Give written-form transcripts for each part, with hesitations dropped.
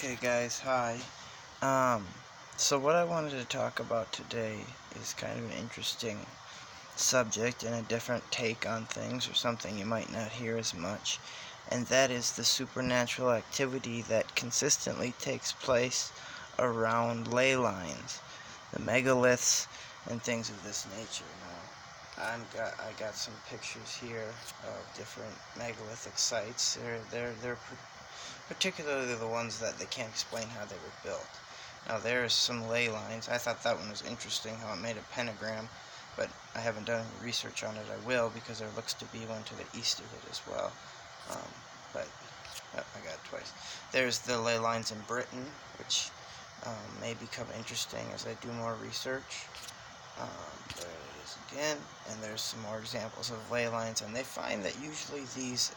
Okay guys, hi. So what I wanted to talk about today is kind of an interesting subject and a different take on things, or something you might not hear as much, and that is the supernatural activity that consistently takes place around ley lines, the megaliths, and things of this nature. Now, I got some pictures here of different megalithic sites. They're particularly the ones that they can't explain how they were built. Now there's some ley lines. I thought that one was interesting, how it made a pentagram, but I haven't done any research on it. I will, because there looks to be one to the east of it as well. But I got it twice. There's the ley lines in Britain, which may become interesting as I do more research. There it is again, and there's some more examples of ley lines, and they find that usually these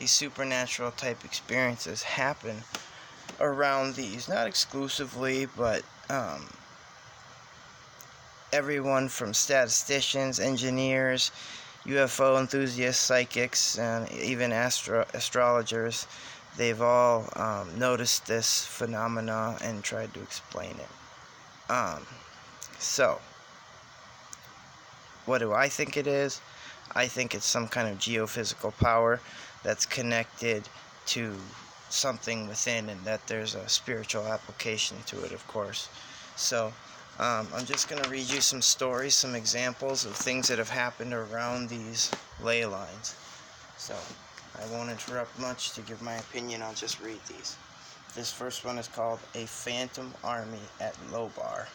supernatural type experiences happen around these, not exclusively, but everyone from statisticians, engineers, UFO enthusiasts, psychics, and even astrologers, they've all noticed this phenomena and tried to explain it. So what do I think it is? I think it's some kind of geophysical power that's connected to something within, and that there's a spiritual application to it, of course. So I'm just going to read you some stories, some examples of things that have happened around these ley lines. So I won't interrupt much to give my opinion. I'll just read these. This first one is called A Phantom Army at Lobar.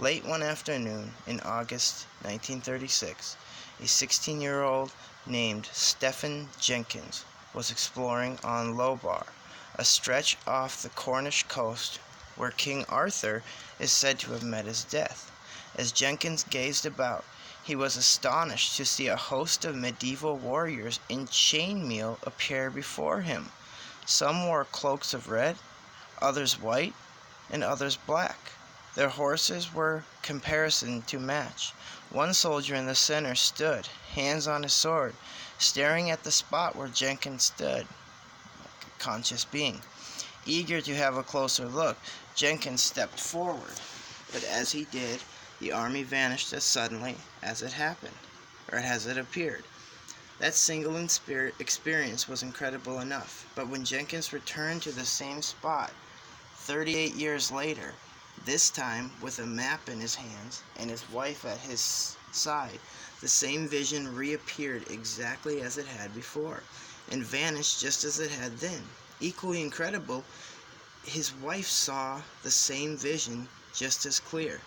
Late one afternoon in August 1936, a 16-year-old named Stephen Jenkins was exploring on Lobar, a stretch off the Cornish coast where King Arthur is said to have met his death. As Jenkins gazed about, he was astonished to see a host of medieval warriors in chainmail appear before him. Some wore cloaks of red, others white, and others black. Their horses were caparisoned to match. One soldier in the center stood, hands on his sword, staring at the spot where Jenkins stood, like a conscious being. Eager to have a closer look, Jenkins stepped forward, but as he did, the army vanished as suddenly as it happened, or as it appeared. That single experience was incredible enough, but when Jenkins returned to the same spot 38 years later, this time with a map in his hands and his wife at his side, the same vision reappeared exactly as it had before, and vanished just as it had then. Equally incredible, his wife saw the same vision just as clear.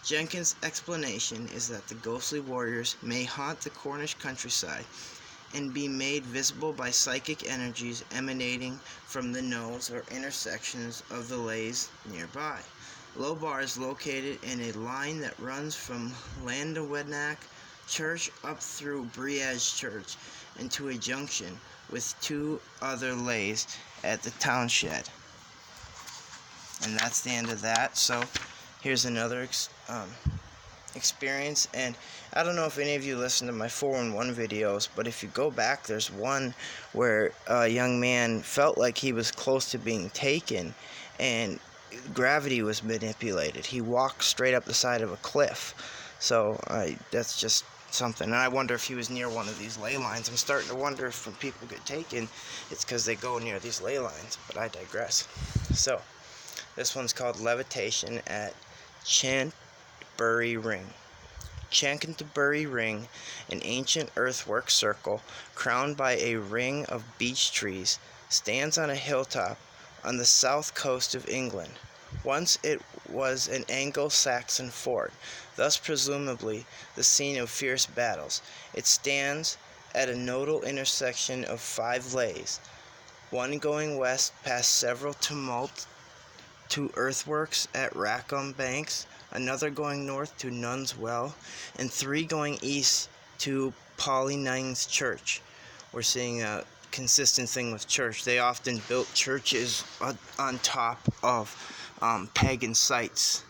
Jenkins' explanation is that the ghostly warriors may haunt the Cornish countryside and be made visible by psychic energies emanating from the nodes or intersections of the leys nearby. Lobar is located in a line that runs from Llandywelyn Church up through Briege Church into a junction with two other leys at the townshed. And that's the end of that. So here's another experience, and I don't know if any of you listen to my 411 videos, but if you go back, there's one where a young man felt like he was close to being taken, and gravity was manipulated. He walked straight up the side of a cliff. So that's just something. And I wonder if he was near one of these ley lines. I'm starting to wonder if when people get taken, it's because they go near these ley lines, but I digress. So this one's called Levitation at Chantbury Ring. Chantbury Ring, an ancient earthwork circle crowned by a ring of beech trees, stands on a hilltop on the south coast of England. Once it was an Anglo-Saxon fort, thus presumably the scene of fierce battles. It stands at a nodal intersection of 5 leys, one going west past several to earthworks at Rackham Banks, another going north to Nuns Well, and 3 going east to Pollynines Church. We're seeing a consistent thing with church. They often built churches on top of pagan sites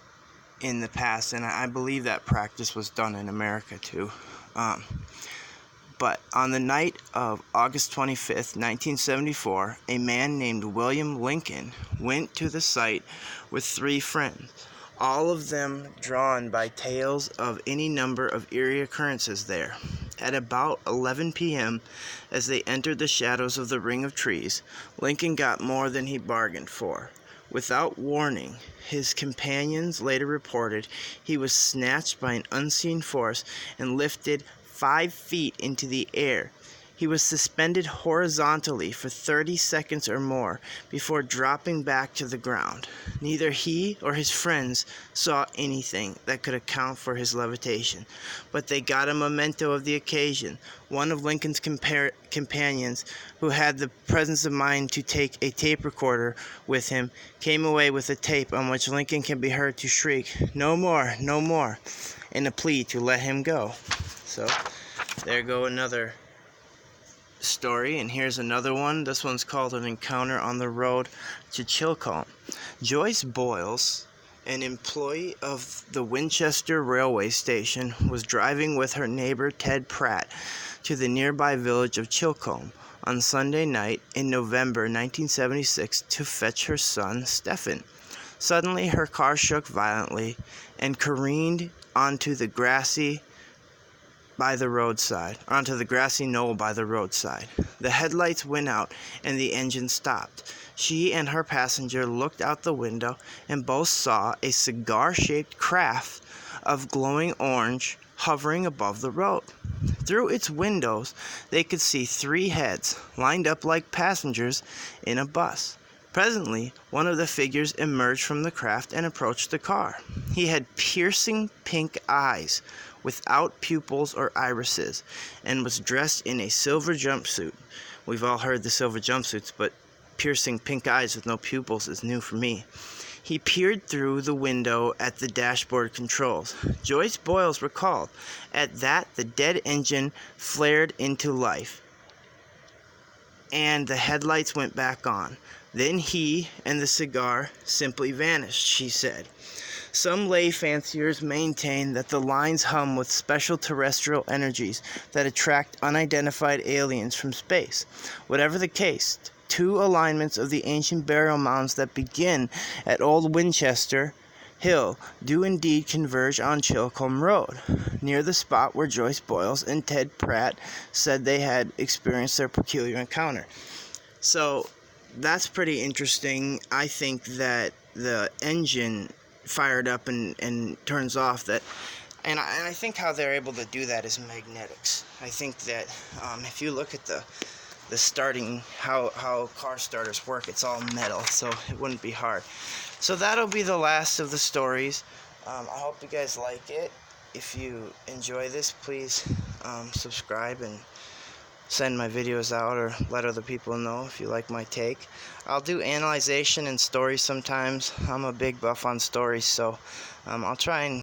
in the past, and I believe that practice was done in America too. But on the night of August 25th, 1974, a man named William Lincoln went to the site with 3 friends, all of them drawn by tales of any number of eerie occurrences there. At about 11 p.m., as they entered the shadows of the ring of trees, Lincoln got more than he bargained for. Without warning, his companions later reported, he was snatched by an unseen force and lifted 5 feet into the air. He was suspended horizontally for 30 seconds or more before dropping back to the ground. Neither he or his friends saw anything that could account for his levitation, but they got a memento of the occasion. One of Lincoln's companions, who had the presence of mind to take a tape recorder with him, came away with a tape on which Lincoln can be heard to shriek, "No more, no more," in a plea to let him go. So, there go another story, and here's another one. This one's called An Encounter on the Road to Chilcombe. Joyce Boyles, an employee of the Winchester Railway Station, was driving with her neighbor Ted Pratt to the nearby village of Chilcombe on Sunday night in November 1976 to fetch her son Stephen. Suddenly her car shook violently and careened onto the grassy knoll by the roadside. The headlights went out and the engine stopped. She and her passenger looked out the window and both saw a cigar-shaped craft of glowing orange hovering above the road. Through its windows, they could see 3 heads lined up like passengers in a bus. Presently, one of the figures emerged from the craft and approached the car. He had piercing pink eyes without pupils or irises, and was dressed in a silver jumpsuit. We've all heard the silver jumpsuits, but piercing pink eyes with no pupils is new for me. He peered through the window at the dashboard controls. Joyce Boyles recalled, at that the dead engine flared into life, and the headlights went back on. Then he and the cigar simply vanished, she said. Some lay fanciers maintain that the lines hum with special terrestrial energies that attract unidentified aliens from space. Whatever the case, 2 alignments of the ancient burial mounds that begin at Old Winchester Hill do indeed converge on Chilcombe Road, near the spot where Joyce Boyles and Ted Pratt said they had experienced their peculiar encounter. So that's pretty interesting. I think that the engine fired up and turns off, and I think how they're able to do that is magnetics. I think that if you look at the starting, how car starters work, it's all metal, so it wouldn't be hard. So that'll be the last of the stories. I hope you guys like it. If you enjoy this, please subscribe and send my videos out, or let other people know if you like my take. I'll do analyzation and stories sometimes. I'm a big buff on stories, so I'll try and